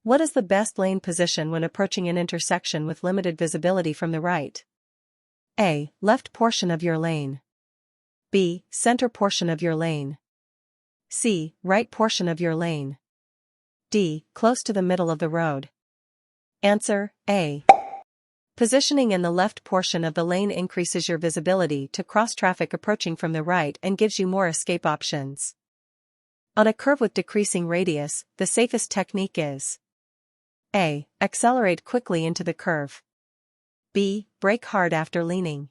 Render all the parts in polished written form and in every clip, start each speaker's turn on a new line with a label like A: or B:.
A: What is the best lane position when approaching an intersection with limited visibility from the right? A. Left portion of your lane. B. Center portion of your lane. C. Right portion of your lane. D. Close to the middle of the road. Answer: A. Positioning in the left portion of the lane increases your visibility to cross traffic approaching from the right and gives you more escape options. On a curve with decreasing radius, the safest technique is: A. Accelerate quickly into the curve. B. Brake hard after leaning.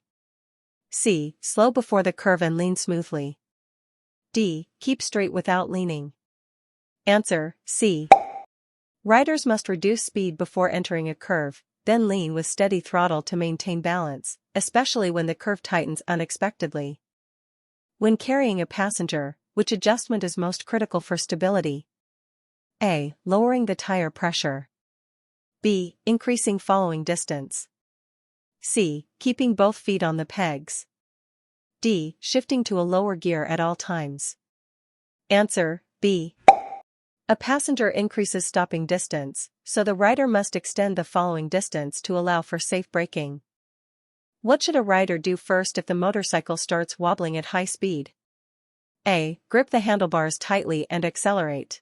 A: C. Slow before the curve and lean smoothly. D. Keep straight without leaning. Answer: C. Riders must reduce speed before entering a curve, then lean with steady throttle to maintain balance, especially when the curve tightens unexpectedly. When carrying a passenger, which adjustment is most critical for stability? A. Lowering the tire pressure. B. Increasing following distance. C. Keeping both feet on the pegs. D. Shifting to a lower gear at all times. Answer: B. A passenger increases stopping distance, so the rider must extend the following distance to allow for safe braking. What should a rider do first if the motorcycle starts wobbling at high speed? A. Grip the handlebars tightly and accelerate.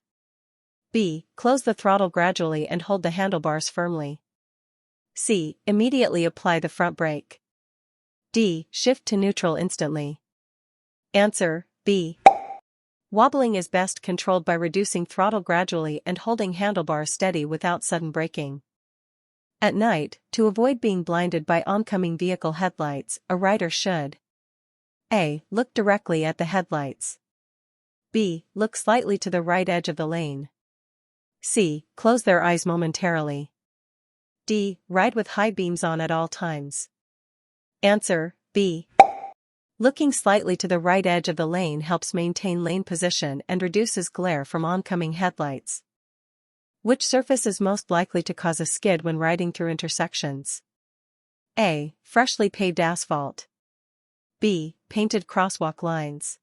A: B. Close the throttle gradually and hold the handlebars firmly. C. Immediately apply the front brake. D. Shift to neutral instantly. Answer: B. Wobbling is best controlled by reducing throttle gradually and holding handlebars steady without sudden braking. At night, to avoid being blinded by oncoming vehicle headlights, a rider should: A. Look directly at the headlights. B. Look slightly to the right edge of the lane. C. Close their eyes momentarily. D. Ride with high beams on at all times. Answer: B. Looking slightly to the right edge of the lane helps maintain lane position and reduces glare from oncoming headlights. Which surface is most likely to cause a skid when riding through intersections? A. Freshly paved asphalt. B. Painted crosswalk lines.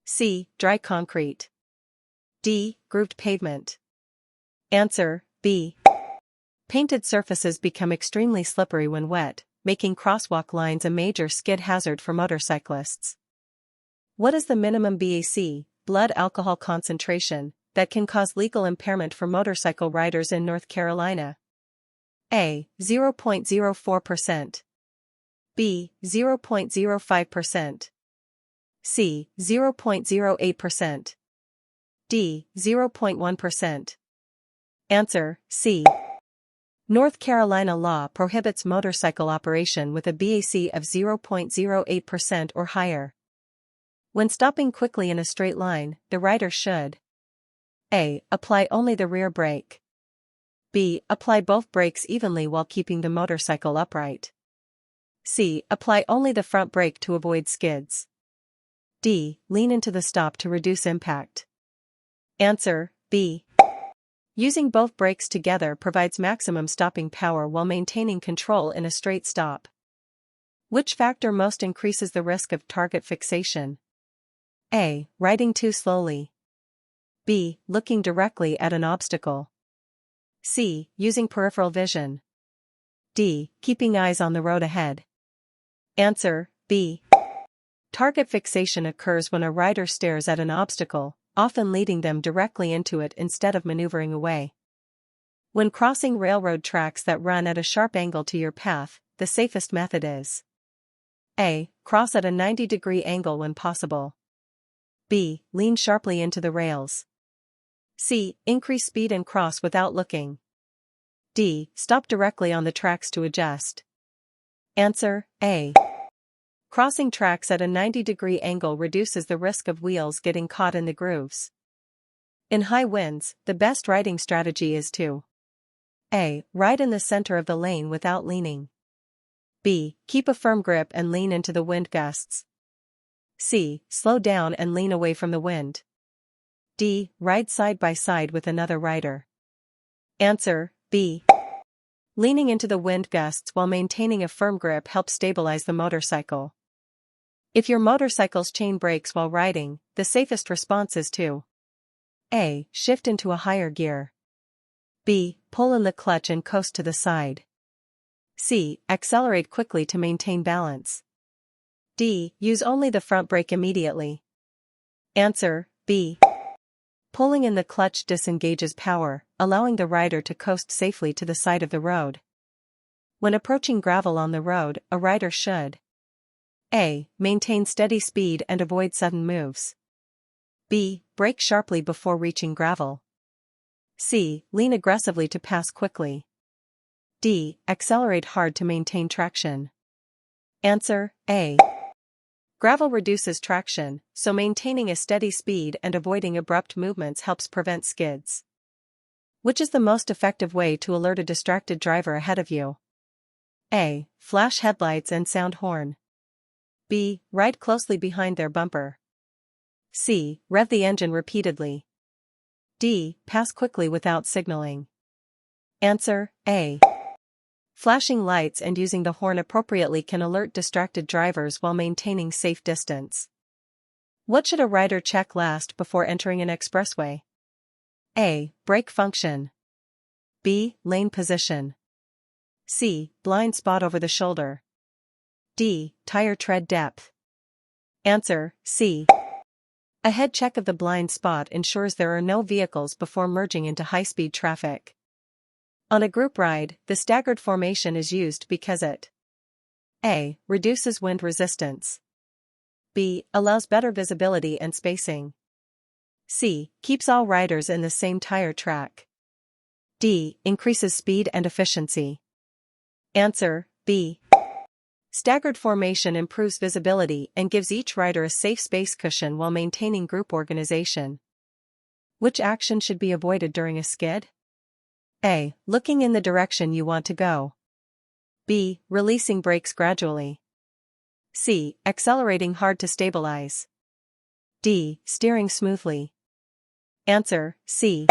A: C. Dry concrete. D. Grooved pavement. Answer: B. Painted surfaces become extremely slippery when wet, making crosswalk lines a major skid hazard for motorcyclists. What is the minimum BAC, blood alcohol concentration, that can cause legal impairment for motorcycle riders in North Carolina? A. 0.04%. B. 0.05%. C. 0.08%. D. 0.1%. Answer: C. North Carolina law prohibits motorcycle operation with a BAC of 0.08% or higher. When stopping quickly in a straight line, the rider should: A. Apply only the rear brake. B. Apply both brakes evenly while keeping the motorcycle upright. C. Apply only the front brake to avoid skids. D. Lean into the stop to reduce impact. Answer: B. Using both brakes together provides maximum stopping power while maintaining control in a straight stop. Which factor most increases the risk of target fixation? A. Riding too slowly. B. Looking directly at an obstacle. C. Using peripheral vision. D. Keeping eyes on the road ahead. Answer: B. Target fixation occurs when a rider stares at an obstacle, often leading them directly into it instead of maneuvering away. When crossing railroad tracks that run at a sharp angle to your path, the safest method is: A. Cross at a 90-degree angle when possible. B. Lean sharply into the rails. C. Increase speed and cross without looking. D. Stop directly on the tracks to adjust. Answer: A. Crossing tracks at a 90-degree angle reduces the risk of wheels getting caught in the grooves. In high winds, the best riding strategy is to: A. Ride in the center of the lane without leaning. B. Keep a firm grip and lean into the wind gusts. C. Slow down and lean away from the wind. D. Ride side by side with another rider. Answer: B. Leaning into the wind gusts while maintaining a firm grip helps stabilize the motorcycle. If your motorcycle's chain breaks while riding, the safest response is to: A. Shift into a higher gear. B. Pull in the clutch and coast to the side. C. Accelerate quickly to maintain balance. D. Use only the front brake immediately. Answer, B. Pulling in the clutch disengages power, allowing the rider to coast safely to the side of the road. When approaching gravel on the road, a rider should A. Maintain steady speed and avoid sudden moves. B. Brake sharply before reaching gravel. C. Lean aggressively to pass quickly. D. Accelerate hard to maintain traction. Answer, A. Gravel reduces traction, so maintaining a steady speed and avoiding abrupt movements helps prevent skids. Which is the most effective way to alert a distracted driver ahead of you? A. Flash headlights and sound horn. B. Ride closely behind their bumper. C. Rev the engine repeatedly. D. Pass quickly without signaling. Answer, A. Flashing lights and using the horn appropriately can alert distracted drivers while maintaining safe distance. What should a rider check last before entering an expressway? A. Brake function. B. Lane position. C. Blind spot over the shoulder. D. Tire tread depth. Answer, C. A head check of the blind spot ensures there are no vehicles before merging into high-speed traffic. On a group ride, the staggered formation is used because it A. Reduces wind resistance. B. Allows better visibility and spacing. C. Keeps all riders in the same tire track. D. Increases speed and efficiency. Answer, B. Staggered formation improves visibility and gives each rider a safe space cushion while maintaining group organization. Which action should be avoided during a skid? A. Looking in the direction you want to go. B. Releasing brakes gradually. C. Accelerating hard to stabilize. D. Steering smoothly. Answer, C.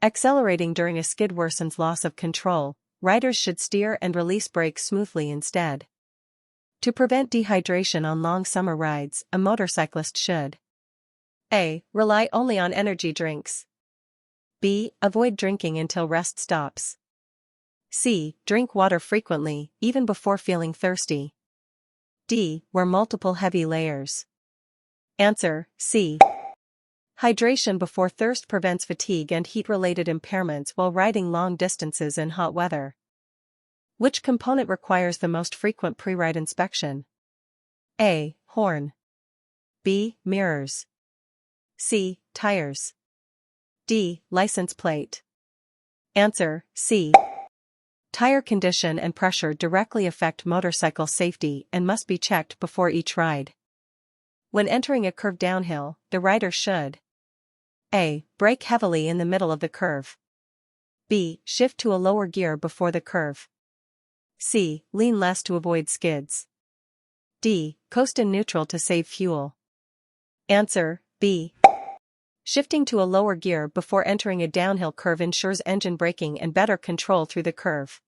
A: Accelerating during a skid worsens loss of control. Riders should steer and release brakes smoothly instead. To prevent dehydration on long summer rides, a motorcyclist should A. Rely only on energy drinks. B. Avoid drinking until rest stops. C. Drink water frequently, even before feeling thirsty. D. Wear multiple heavy layers. Answer, C. Hydration before thirst prevents fatigue and heat-related impairments while riding long distances in hot weather. Which component requires the most frequent pre-ride inspection? A. Horn. B. Mirrors. C. Tires. D. License plate. Answer, C. Tire condition and pressure directly affect motorcycle safety and must be checked before each ride. When entering a curve downhill, the rider should A. Brake heavily in the middle of the curve. B. Shift to a lower gear before the curve. C. Lean less to avoid skids. D. Coast in neutral to save fuel. Answer, B. Shifting to a lower gear before entering a downhill curve ensures engine braking and better control through the curve.